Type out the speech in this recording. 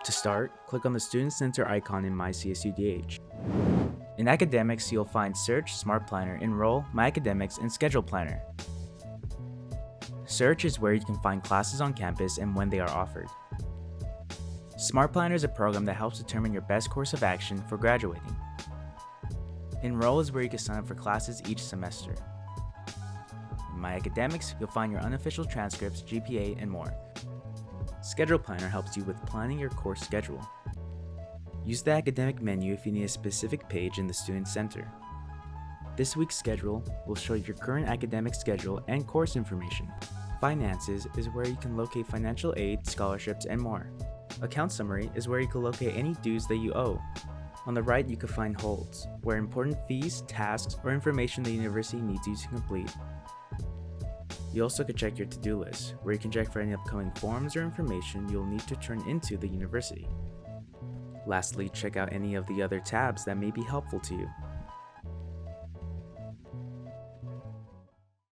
To start, click on the Student Center icon in MyCSUDH. In Academics, you'll find Search, Smart Planner, Enroll, My Academics, and Schedule Planner. Search is where you can find classes on campus and when they are offered. Smart Planner is a program that helps determine your best course of action for graduating. Enroll is where you can sign up for classes each semester. In My Academics, you'll find your unofficial transcripts, GPA, and more. Schedule Planner helps you with planning your course schedule. Use the academic menu if you need a specific page in the Student Center. This week's schedule will show your current academic schedule and course information. Finances is where you can locate financial aid, scholarships, and more. Account Summary is where you can locate any dues that you owe. On the right, you can find Holds, where important fees, tasks, or information the university needs you to complete. You also can check your to-do list, where you can check for any upcoming forms or information you'll need to turn into the university. Lastly, check out any of the other tabs that may be helpful to you.